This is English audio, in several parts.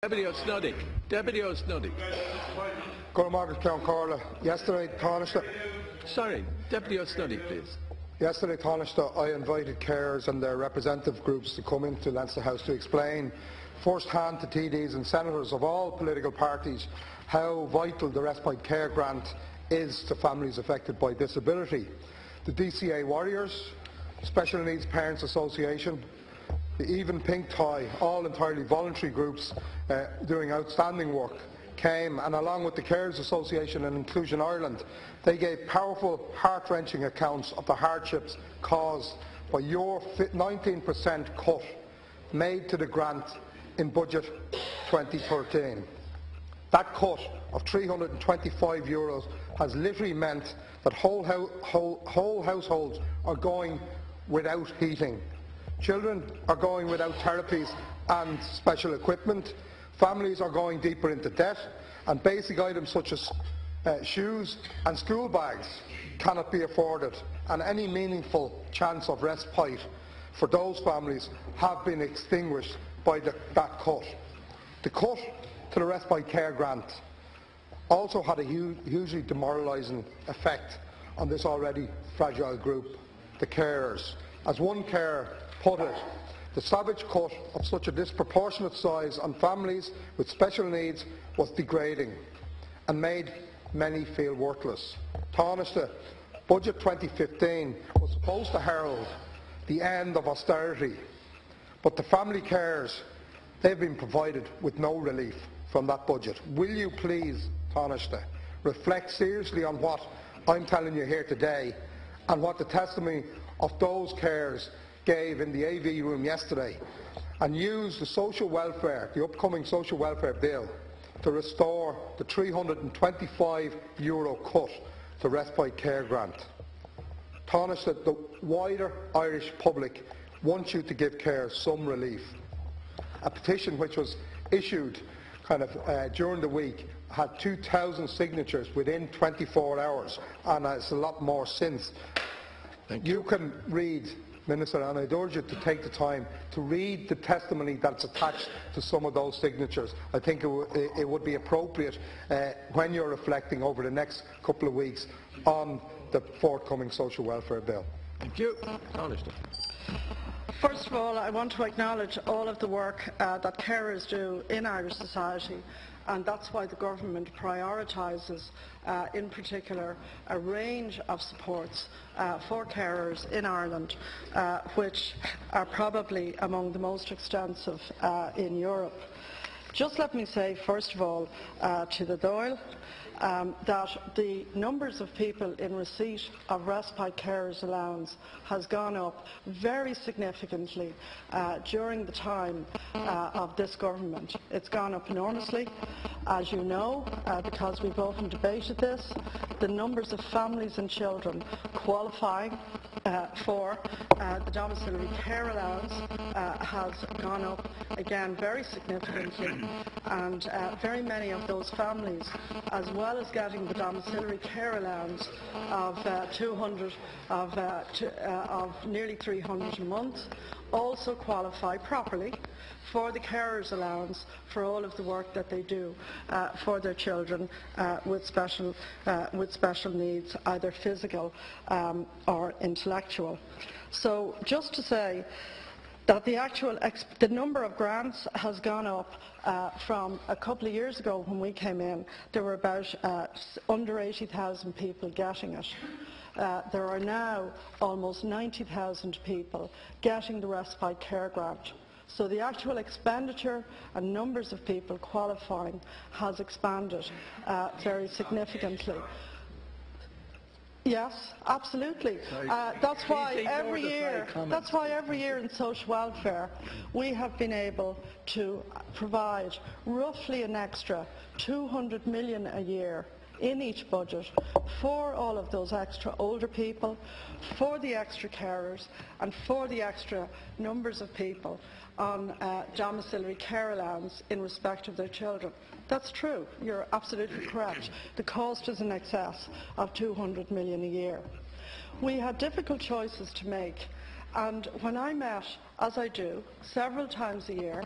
Deputy Ó Snodaigh. Deputy Ó Snodaigh. Good morning, Count Corla. Yesterday, Tánaiste. Sorry, Deputy Ó Snodaigh, please. Yesterday, Tánaiste, I invited carers and their representative groups to come into Leinster House to explain first-hand to TDs and senators of all political parties how vital the Respite Care Grant is to families affected by disability. The DCA Warriors, Special Needs Parents Association, the Even Pink Tie, all entirely voluntary groups doing outstanding work, came, and along with the Carers Association and Inclusion Ireland, they gave powerful, heart-wrenching accounts of the hardships caused by your 19% cut made to the grant in budget 2013. That cut of €325 has literally meant that whole households are going without heating. Children are going without therapies and special equipment. Families are going deeper into debt, and basic items such as shoes and school bags cannot be afforded, and any meaningful chance of respite for those families have been extinguished by that cut. The cut to the Respite Care Grant also had a hugely demoralising effect on this already fragile group, the carers. As one carer put it, the savage cut of such a disproportionate size on families with special needs was degrading and made many feel worthless. Tánaiste, Budget 2015 was supposed to herald the end of austerity, but the family carers, they've been provided with no relief from that budget. Will you please, Tánaiste, reflect seriously on what I'm telling you here today and what the testimony of those carers gave in the AV room yesterday, and use the social welfare, the upcoming social welfare bill, to restore the €325 cut to Respite Care Grant. Tánaiste, the wider Irish public wants you to give carers some relief. A petition which was issued during the week had 2,000 signatures within 24 hours, and it's a lot more since. You can read, Minister, and I'd urge you to take the time to read the testimony that's attached to some of those signatures. I think it would be appropriate when you're reflecting over the next couple of weeks on the forthcoming social welfare bill. Thank you. Tánaiste. First of all, I want to acknowledge all of the work that carers do in Irish society, and that's why the government prioritises, in particular, a range of supports for carers in Ireland, which are probably among the most extensive in Europe. Just let me say, first of all, to the Dáil, that the numbers of people in receipt of respite carers allowance has gone up very significantly during the time of this government. It's gone up enormously. As you know, because we've often debated this, the numbers of families and children qualifying for the domiciliary care allowance has gone up again very significantly, and very many of those families, as well as getting the domiciliary care allowance of nearly $300 a month, also qualify properly for the carers allowance for all of the work that they do for their children with special needs, either physical or intellectual. So just to say that the number of grants has gone up from a couple of years ago when we came in. There were about under 80,000 people getting it. There are now almost 90,000 people getting the Respite Care Grant. So the actual expenditure and numbers of people qualifying has expanded very significantly. Yes, absolutely. That's why every year in social welfare we have been able to provide roughly an extra €200 million a year in each budget for all of those extra older people, for the extra carers, and for the extra numbers of people on domiciliary care allowance in respect of their children. That's true. You're absolutely correct. The cost is in excess of €200 million a year. We had difficult choices to make, and when I met as I do several times a year,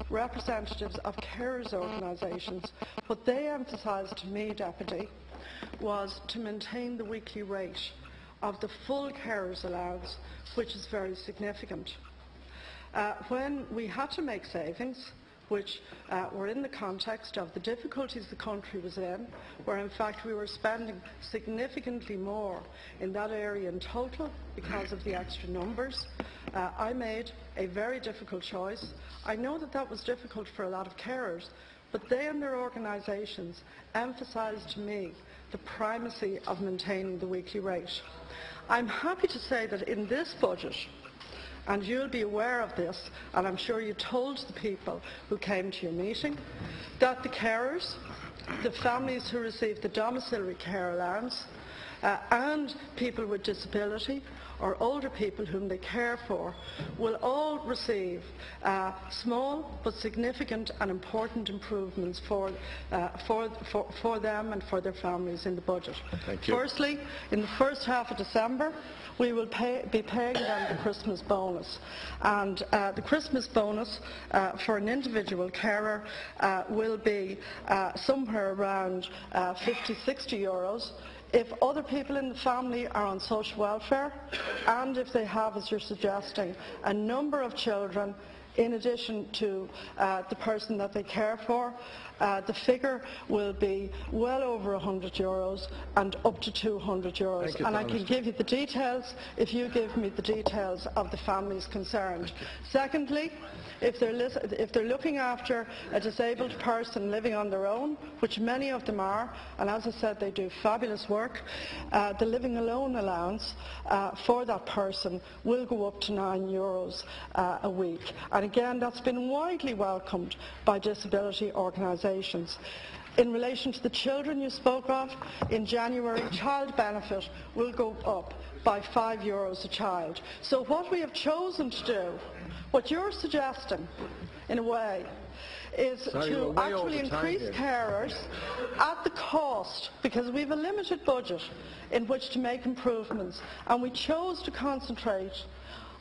representatives of carers organisations. What they emphasised to me, Deputy, was to maintain the weekly rate of the full carers allowance, which is very significant. When we had to make savings, which were in the context of the difficulties the country was in, where in fact we were spending significantly more in that area in total because of the extra numbers, I made a very difficult choice. I know that that was difficult for a lot of carers, but they and their organisations emphasised to me the primacy of maintaining the weekly rate. I'm happy to say that in this budget, and you'll be aware of this, and I'm sure you told the people who came to your meeting, that the carers, the families who receive the domiciliary care allowance, and people with disability or older people whom they care for will all receive small but significant and important improvements for them and for their families in the budget. Thank you. Firstly, in the first half of December, we will be paying them the Christmas bonus. And the Christmas bonus for an individual carer will be somewhere around 50, 60 euros. If other people in the family are on social welfare, and if they have, as you're suggesting, a number of children in addition to the person that they care for, the figure will be well over 100 euros and up to 200 euros. And I can give you the details if you give me the details of the families concerned. Secondly, if they're looking after a disabled person living on their own, which many of them are, and as I said, they do fabulous work, the living alone allowance for that person will go up to 9 euros a week. And again, that's been widely welcomed by disability organisations. In relation to the children you spoke of, in January, child benefit will go up by 5 euros a child. So what we have chosen to do, what you're suggesting, in a way, is to actually increase carers at the cost, because we have a limited budget in which to make improvements, and we chose to concentrate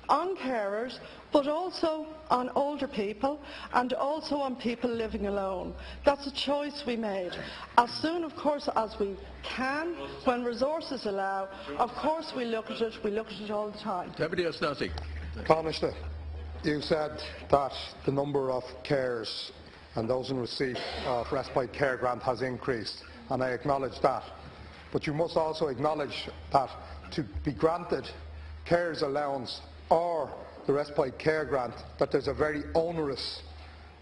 on carers, but also on older people and also on people living alone. That's a choice we made. As soon, of course, as we can, when resources allow, of course we look at it all the time. Deputy Ó Snodaigh. Tánaiste, you said that the number of carers and those in receipt of Respite Care Grant has increased, and I acknowledge that. But you must also acknowledge that to be granted carers allowance or the Respite Care Grant, that there's a very onerous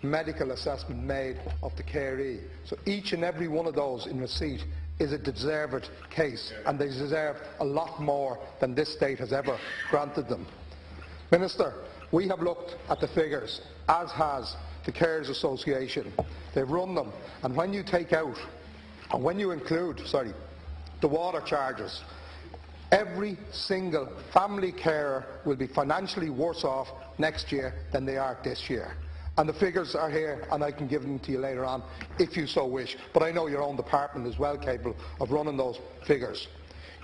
medical assessment made of the caree. So each and every one of those in receipt is a deserved case, and they deserve a lot more than this state has ever granted them. Minister, we have looked at the figures, as has the Carers Association. They've run them, and when you take out, and when you include, the water charges, every single family carer will be financially worse off next year than they are this year. And the figures are here, and I can give them to you later on if you so wish. But I know your own department is well capable of running those figures.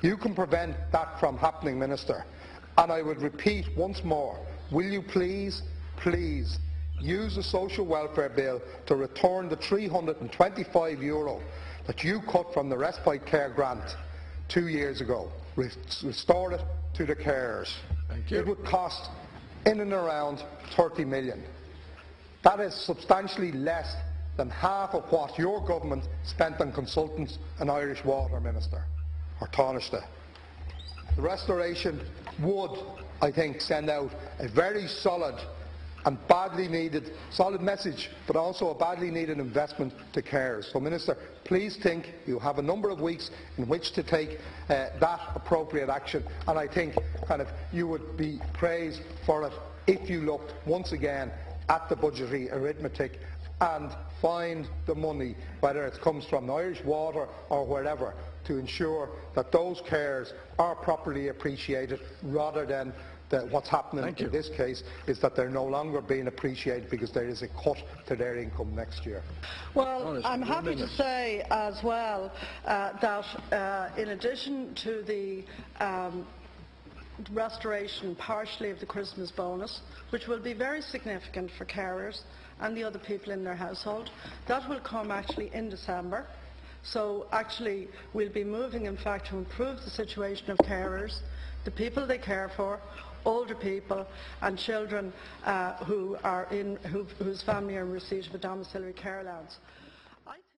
You can prevent that from happening, Minister. And I would repeat once more, will you please use the social welfare bill to return the €325 that you cut from the Respite Care Grant 2 years ago. Restore it to the carers. Thank you. It would cost in and around 30 million. That is substantially less than half of what your government spent on consultants and Irish Water, Minister, or Tánaiste. The restoration would, I think, send out a very solid and badly needed, solid message, but also a badly needed investment to carers. So, Minister, please think you have a number of weeks in which to take that appropriate action, and I think you would be praised for it if you looked once again at the budgetary arithmetic and find the money, whether it comes from Irish Water or wherever, to ensure that those carers are properly appreciated, rather than what's happening in this case is that they're no longer being appreciated because there is a cut to their income next year. Well, I'm happy to say as well that in addition to the restoration partially of the Christmas bonus, which will be very significant for carers and the other people in their household. That will come actually in December. So actually we'll be moving, in fact, to improve the situation of carers, the people they care for, older people and children whose family are in receipt of a domiciliary care allowance.